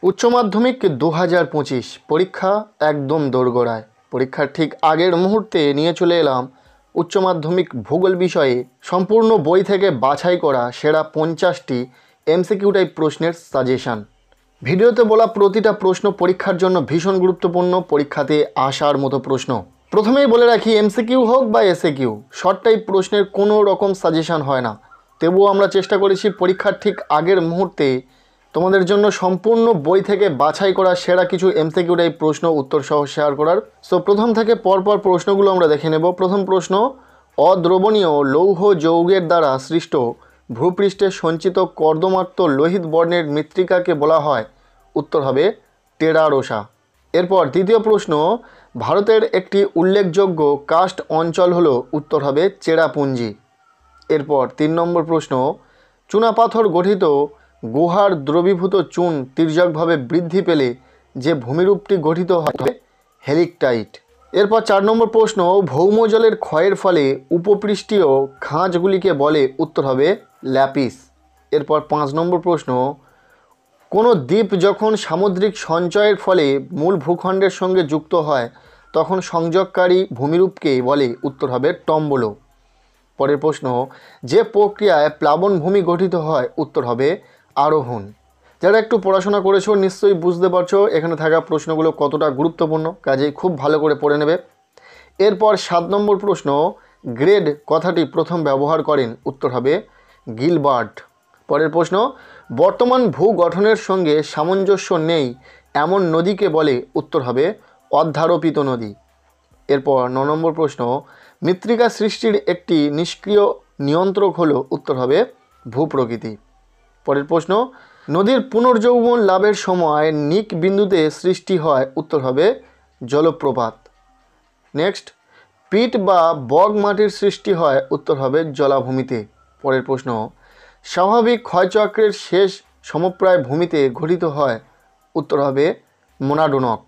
উচ্চ মাধ্যমিক 2025 পরীক্ষা একদম দোরগোড়ায়। পরীক্ষার ঠিক আগের মুহূর্তে নিয়ে চলে এলাম উচ্চ মাধ্যমিক ভূগোল বিষয়ে সম্পূর্ণ বই থেকে বাছাই করা সেরা 50টি এমসিকিউ টাইপ প্রশ্নের সাজেশান। ভিডিওতে বলা প্রতিটা প্রশ্ন পরীক্ষার জন্য ভীষণ গুরুত্বপূর্ণ, পরীক্ষাতে আসার মতো প্রশ্ন। প্রথমেই বলে রাখি, এমসিকিউ হোক বা এসএকিউ, শর্ট টাইপ প্রশ্নের কোনো রকম সাজেশান হয় না। তবুও আমরা চেষ্টা করেছি পরীক্ষার ঠিক আগের মুহূর্তে তোমাদের জন্য সম্পূর্ণ বই থেকে বাছাই করা সেরা কিছু এমসিকিউ টাইপ প্রশ্ন উত্তর সহ শেয়ার করার। সো প্রথম থেকে পরপর প্রশ্নগুলো আমরা দেখে নেব। প্রথম প্রশ্ন, অদ্রবণীয় লৌহ যৌগের দ্বারা সৃষ্ট ভূপৃষ্ঠে সঞ্চিত কর্দমাক্ত লোহিত বর্ণের মৃত্তিকাকে বলা হয়? উত্তর হবে টেরারোসা। এরপর দ্বিতীয় প্রশ্ন, ভারতের একটি উল্লেখযোগ্য কাস্ট অঞ্চল হলো? উত্তর হবে চেরাপুঞ্জি। এরপর 3 নম্বর প্রশ্ন, চুনাপাথর গঠিত গুহার দ্রবীভূত চুন তির্যকভাবে বৃদ্ধি পেলে যে ভূমিরূপটি গঠিত হয় হেলিকটাইট। এরপর 4 নম্বর প্রশ্ন, ভৌমজলের ক্ষয়ের ফলে উপপৃষ্ঠীয় খাঁজগুলিকে বলে? উত্তর হবে ল্যাপিস। এরপর 5 নম্বর প্রশ্ন, কোনো দ্বীপ যখন সামুদ্রিক সঞ্চয়ের ফলে মূল ভূখণ্ডের সঙ্গে যুক্ত হয় তখন সংযোগকারী ভূমিরূপকে বলে? উত্তর হবে টম্বলো। পরের প্রশ্ন, যে প্রক্রিয়ায় প্লাবনভূমি গঠিত হয়? উত্তর হবে আরোহণ। যারা একটু পড়াশোনা করেছো নিশ্চয়ই বুঝতে পারছো এখানে থাকা প্রশ্নগুলো কতটা গুরুত্বপূর্ণ, কাজেই খুব ভালো করে পড়ে নেবে। এরপর 7 নম্বর প্রশ্ন, গ্রেড কথাটি প্রথম ব্যবহার করেন? উত্তর হবে গিলবার্ট। পরের প্রশ্ন, বর্তমান ভূ গঠনের সঙ্গে সামঞ্জস্য নেই এমন নদীকে বলে? উত্তর হবে অধ্যারোপিত নদী। এরপর 9 নম্বর প্রশ্ন, মৃত্তিকা সৃষ্টির একটি নিষ্ক্রিয় নিয়ন্ত্রক হলো? উত্তর হবে ভূপ্রকৃতি। পরের প্রশ্ন, নদীর পুনর্যৌবন লাভের সময় নিক বিন্দুতে সৃষ্টি হয়? উত্তর হবে জলপ্রপাত। নেক্সট, পিট বা বগ মাটির সৃষ্টি হয়? উত্তর হবে জলাভূমিতে। পরের প্রশ্ন, স্বাভাবিক ক্ষয়চক্রের শেষ সমপ্রায় ভূমিতে গঠিত হয়? উত্তর হবে মোনাডোনক।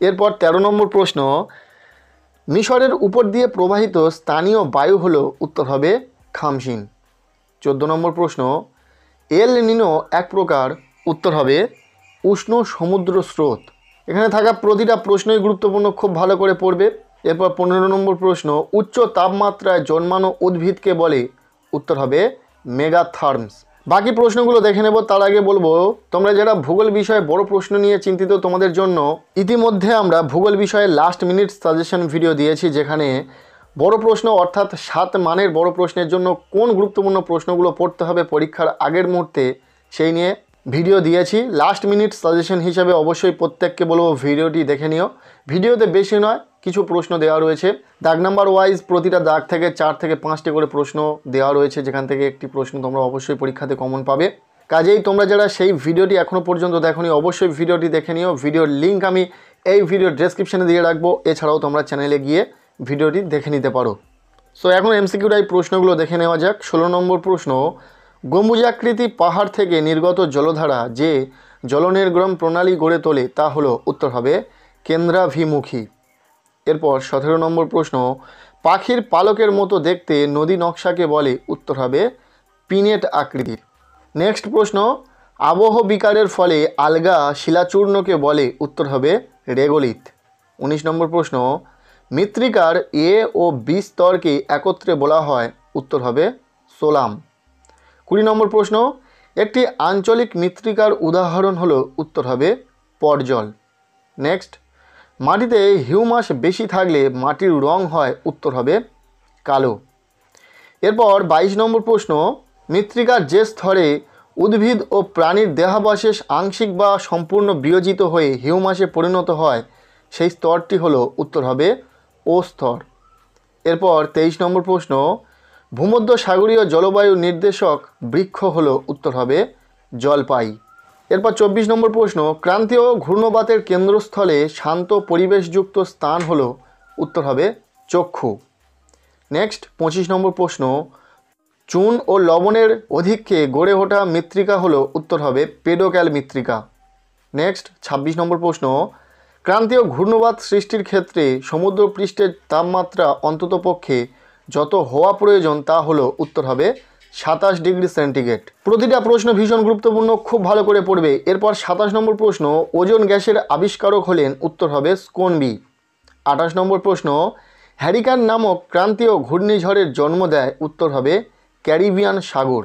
এরপর 13 নম্বর প্রশ্ন, মিশরের উপর দিয়ে প্রবাহিত স্থানীয় বায়ু হলো? উত্তর হবে খামসিন। 14 নম্বর প্রশ্ন, এল নিনো এক প্রকার? উত্তর হবে উষ্ণ সমুদ্র স্রোত। এখানে থাকা প্রতিটা প্রশ্নই গুরুত্বপূর্ণ, খুব ভালো করে পড়বে। এরপর 15 নম্বর প্রশ্ন, উচ্চ তাপমাত্রায় জন্মানো উদ্ভিদকে বলে? উত্তর হবে মেগাথার্মস। বাকি প্রশ্নগুলো দেখে নেব, তার আগে বলবো তোমরা যারা ভূগোল বিষয়ে বড় প্রশ্ন নিয়ে চিন্তিত তোমাদের জন্য ইতিমধ্যে আমরা ভূগোল বিষয়ে লাস্ট মিনিট সাজেশন ভিডিও দিয়েছি, যেখানে বড় প্রশ্ন অর্থাৎ 7 মানের বড় প্রশ্নের জন্য কোন গুরুত্বপূর্ণ প্রশ্নগুলো পড়তে হবে পরীক্ষার আগের মুহূর্তে সেই নিয়ে ভিডিও দিয়েছি। লাস্ট মিনিট সাজেশন হিসাবে অবশ্যই প্রত্যেককে বলবো ভিডিওটি দেখে নিও। ভিডিওতে বেশি নয়, কিছু প্রশ্ন দেওয়া রয়েছে, দাগ নাম্বার ওয়াইজ প্রতিটা দাগ থেকে 4 থেকে 5টি করে প্রশ্ন দেওয়া রয়েছে, যেখান থেকে একটি প্রশ্ন তোমরা অবশ্যই পরীক্ষাতে কমন পাবে। কাজেই তোমরা যারা সেই ভিডিওটি এখনও পর্যন্ত দেখোনি অবশ্যই ভিডিওটি দেখে নিও। ভিডিওর লিঙ্ক আমি এই ভিডিওর ডেসক্রিপশানে দিয়ে রাখবো, এছাড়াও তোমরা চ্যানেলে গিয়ে ভিডিওটি দেখে নিতে পারো। সো এখন এমসিকিউ টাইপ প্রশ্নগুলো দেখে নেওয়া যাক। 16 নম্বর প্রশ্ন, গম্বুজাকৃতি পাহাড় থেকে নির্গত জলধারা যে জলনির্গম প্রণালী গড়ে তোলে তা হলো? উত্তর হবে কেন্দ্রাভিমুখী। এরপর 17 নম্বর প্রশ্ন, পাখির পালকের মতো দেখতে নদী নকশাকে বলে? উত্তর হবে পিনেট আকৃতির। নেক্সট প্রশ্ন, আবহ বিকারের ফলে আলগা শিলাচূর্ণকে বলে? উত্তর হবে রেগোলিথ। 19 নম্বর প্রশ্ন, মৃত্তিকার এ ও বি স্তরকে একত্রে বলা হয়? উত্তর হবে সোলাম। 20 নম্বর প্রশ্ন, একটি আঞ্চলিক মৃত্তিকার উদাহরণ হলো? উত্তর হবে পর্জল। নেক্সট, মাটিতে হিউমাস বেশি থাকলে মাটির রং হয়? উত্তর হবে কালো। এরপর 22 নম্বর প্রশ্ন, মৃত্তিকার যে স্তরে উদ্ভিদ ও প্রাণীর দেহাবশেষ আংশিক বা সম্পূর্ণ বিয়োজিত হয়ে হিউমাসে পরিণত হয় সেই স্তরটি হলো? উত্তর হবে ও স্তর। এরপর 23 নম্বর প্রশ্ন, ভূমধ্যসাগরীয় জলবায়ু নির্দেশক বৃক্ষ হলো? উত্তর হবে জলপাই। এরপর 24 নম্বর প্রশ্ন, ক্রান্তীয় ঘূর্ণবাতের কেন্দ্রস্থলে শান্ত পরিবেশযুক্ত স্থান হলো? উত্তর হবে চক্ষু। নেক্সট 25 নম্বর প্রশ্ন, চুন ও লবণের অধিক্যে গড়ে ওঠা মৃত্তিকা হলো? উত্তর হবে পেডোক্যাল মৃত্তিকা। নেক্সট 26 নম্বর প্রশ্ন, ক্রান্তীয় ঘূর্ণবাত সৃষ্টির ক্ষেত্রে সমুদ্রপৃষ্ঠের তাপমাত্রা অন্ততপক্ষে যত হওয়া প্রয়োজন তা হলো? উত্তর হবে 27°C। প্রতিটা প্রশ্ন ভীষণ গুরুত্বপূর্ণ, খুব ভালো করে পড়বে। এরপর 27 নম্বর প্রশ্ন, ওজোন গ্যাসের আবিষ্কারক হলেন, উত্তর হবে স্কোনবি। 28 নম্বর প্রশ্ন, হ্যারিকেন নামক ক্রান্তীয় ঘূর্ণিঝড়ের জন্ম দেয়, উত্তর হবে ক্যারিবিয়ান সাগর।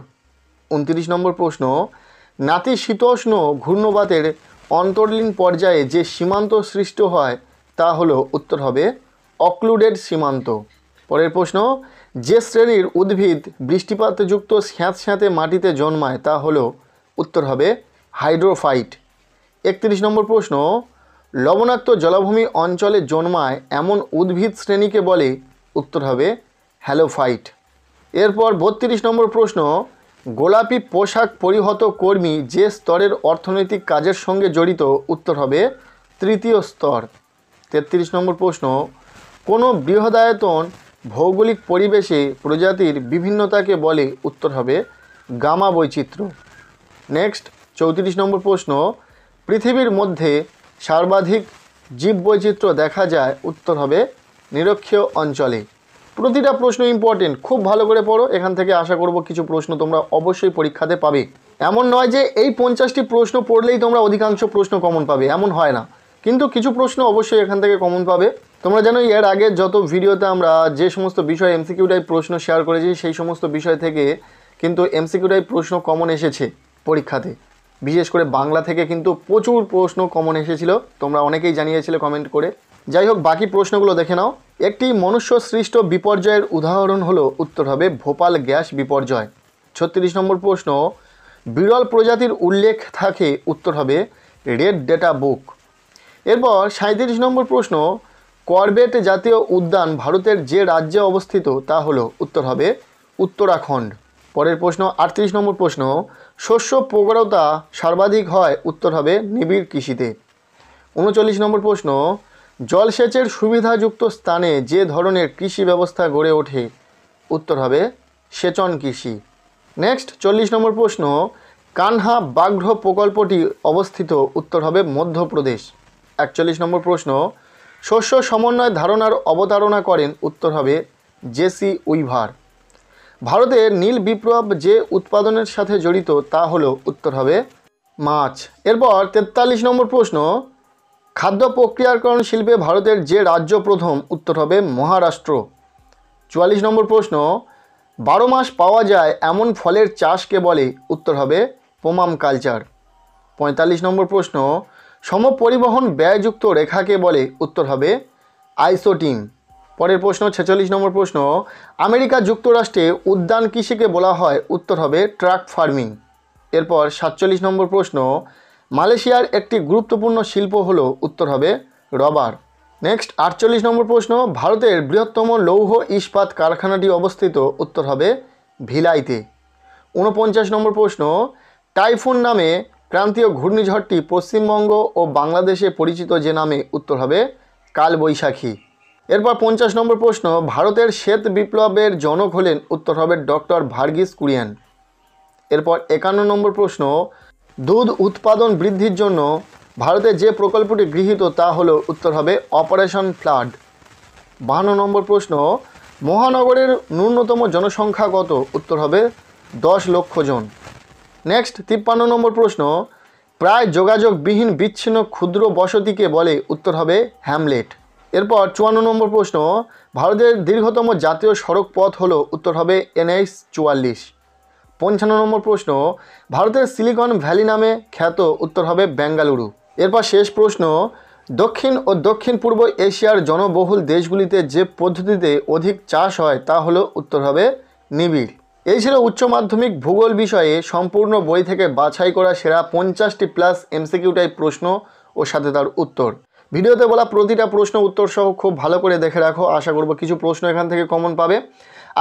29 নম্বর প্রশ্ন, নাতিশীতোষ্ণ ঘূর্ণবাতের অন্তর্লীন পর্যায়ে যে সীমান্ত সৃষ্টি হয় তা হলো, উত্তর হবে অক্লুডেড সীমান্ত। পরের প্রশ্ন, যে শ্রেণীর উদ্ভিদ বৃষ্টিপাতযুক্ত স্যাঁতস্যাঁতে মাটিতে জন্মায় তা হলো, উত্তর হবে হাইড্রোফাইট। 31 নম্বর প্রশ্ন, লবণাক্ত জলাভূমি অঞ্চলে জন্মায় এমন উদ্ভিদ শ্রেণীকে বলে, উত্তর হবে হ্যালোফাইট। এরপর 32 নম্বর প্রশ্ন, গোলাপি পোশাক পরিহত কর্মী যে স্তরের অর্থনৈতিক কাজের সঙ্গে জড়িত, উত্তর হবে তৃতীয় স্তর। 33 নম্বর প্রশ্ন, কোনো বৃহদায়তন ভৌগোলিক পরিবেশে প্রজাতির বিভিন্নতাকে বলে, উত্তর হবে গামা বৈচিত্র্য। নেক্সট 34 নম্বর প্রশ্ন, পৃথিবীর মধ্যে সর্বাধিক জীববৈচিত্র্য দেখা যায়, উত্তর হবে নিরক্ষীয় অঞ্চলে। প্রতিটা প্রশ্ন ইম্পর্টেন্ট, খুব ভালো করে পড়ো। এখান থেকে আশা করব কিছু প্রশ্ন তোমরা অবশ্যই পরীক্ষাতে পাবে। এমন নয় যে এই 50টি প্রশ্ন পড়লেই তোমরা অধিকাংশ প্রশ্ন কমন পাবে, এমন হয় না, কিন্তু কিছু প্রশ্ন অবশ্যই এখান থেকে কমন পাবে। তোমরা জানো এর আগে যত ভিডিওতে আমরা যে সমস্ত বিষয় এমসিকিউ টাইপ প্রশ্ন শেয়ার করেছি, সেই সমস্ত বিষয় থেকে কিন্তু এমসিকিউ টাইপ প্রশ্ন কমন এসেছে পরীক্ষাতে। বিশেষ করে বাংলা থেকে কিন্তু প্রচুর প্রশ্ন কমন এসেছিল, তোমরা অনেকেই জানিয়েছিলে কমেন্ট করে। যাই হোক, বাকি প্রশ্নগুলো দেখে নাও। একটি মনুষ্য সৃষ্ট বিপর্যয়ের উদাহরণ হলো, উত্তর হবে ভোপাল গ্যাস বিপর্যয়। 36 নম্বর প্রশ্ন, বিরল প্রজাতির উল্লেখ থাকে, উত্তর হবে রেড ডেটা বুক। এরপর 37 নম্বর প্রশ্ন, করবেট জাতীয় উদ্যান ভারতের যে রাজ্যে অবস্থিত তা হলো, উত্তর হবে উত্তরাখণ্ড। পরের প্রশ্ন 38 নম্বর প্রশ্ন, শস্য প্রগাঢ়তা সর্বাধিক হয়, উত্তর হবে নিবিড় কৃষিতে। 39 নম্বর প্রশ্ন, জলসেচের সুবিধাযুক্ত স্থানে যে ধরনের কৃষি ব্যবস্থা গড়ে ওঠে, উত্তর হবে সেচন কৃষি। নেক্সট 40 নম্বর প্রশ্ন, কানহা ব্যাঘ্র প্রকল্পটি অবস্থিত, উত্তর হবে মধ্যপ্রদেশ। 41 নম্বর প্রশ্ন, শস্য সমন্বয় ধারণার অবতারণা করেন, উত্তর হবে জেসি উইভার। ভারতের নীল বিপ্লব যে উৎপাদনের সাথে জড়িত তা হলো, উত্তর হবে মাছ। এরপর 43 নম্বর প্রশ্ন, খাদ্য প্রক্রিয়াকরণ শিল্পে ভারতের যে রাজ্য প্রথম, উত্তর হবে মহারাষ্ট্র। 44 নম্বর প্রশ্ন, 12 মাস পাওয়া যায় এমন ফলের চাষকে বলে, উত্তর হবে পোমাম কালচার। 45 নম্বর প্রশ্ন, সমপরিবহন ব্যয়যুক্ত রেখাকে বলে, উত্তর হবে আইসোটিন। পরের প্রশ্ন 46 নম্বর প্রশ্ন, আমেরিকা যুক্তরাষ্ট্রে উদ্যান কৃষিকে বলা হয়, উত্তর হবে ট্রাক ফার্মিং। এরপর 47 নম্বর প্রশ্ন, মালয়েশিয়ার একটি গুরুত্বপূর্ণ শিল্প হলো, উত্তর হবে রবার। নেক্সট 48 নম্বর প্রশ্ন, ভারতের বৃহত্তম লৌহ ইস্পাত কারখানাটি অবস্থিত, উত্তর হবে ভিলাইতে। 49 নম্বর প্রশ্ন, টাইফুন নামে ক্রান্তীয় ঘূর্ণিঝড়টি পশ্চিমবঙ্গ ও বাংলাদেশে পরিচিত যে নামে, উত্তর হবে কালবৈশাখী। এরপর 50 নম্বর প্রশ্ন, ভারতের শ্বেত বিপ্লবের জনক হলেন, উত্তর হবে ডক্টর ভার্গিস কুরিয়েন। এরপর 51 নম্বর প্রশ্ন, দুধ উৎপাদন বৃদ্ধির জন্য ভারতে যে প্রকল্পটি গৃহীত তা হলো, উত্তর হবে অপারেশন ফ্লাড। 52 নম্বর প্রশ্ন, মহানগরের ন্যূনতম জনসংখ্যা কত, উত্তর হবে 10 লক্ষ জন। নেক্সট 53 নম্বর প্রশ্ন, প্রায় যোগাযোগবিহীন বিচ্ছিন্ন ক্ষুদ্র বসতিকে বলে, উত্তর হবে হ্যামলেট। এরপর 54 নম্বর প্রশ্ন, ভারতের দীর্ঘতম জাতীয় সড়ক পথ হলো, উত্তর হবে NH 44। 55 নম্বর প্রশ্ন, ভারতের সিলিকন ভ্যালি নামে খ্যাত, উত্তর হবে বেঙ্গালুরু। এরপর শেষ প্রশ্ন, দক্ষিণ ও দক্ষিণ পূর্ব এশিয়ার জনবহুল দেশগুলিতে যে পদ্ধতিতে অধিক চাষ হয় তা হলো, উত্তর হবে নিবিড়। এই ছিল উচ্চ মাধ্যমিক ভূগোল বিষয়ে সম্পূর্ণ বই থেকে বাছাই করা সেরা 50টি প্লাস এমসিকিউ টাইপ প্রশ্ন ও সাথে তার উত্তর। ভিডিওতে বলা প্রতিটা প্রশ্ন উত্তর সহ খুব ভালো করে দেখে রাখো, আশা করব কিছু প্রশ্ন এখান থেকে কমন পাবে।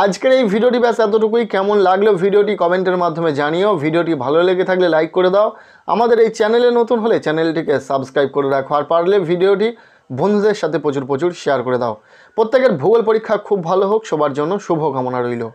আজকের এই ভিডিওটি ব্যাস এতটুকুই। কেমন লাগলো ভিডিওটি কমেন্টের মাধ্যমে জানিও। ভিডিওটি ভালো লেগে থাকলে লাইক করে দাও। আমাদের এই চ্যানেলে নতুন হলে চ্যানেলটিকে সাবস্ক্রাইব করে রাখো, আর পারলে ভিডিওটি বন্ধুদের সাথে প্রচুর শেয়ার করে দাও। প্রত্যেকের ভূগোল পরীক্ষা খুব ভালো হোক, সবার জন্য শুভকামনা রইল।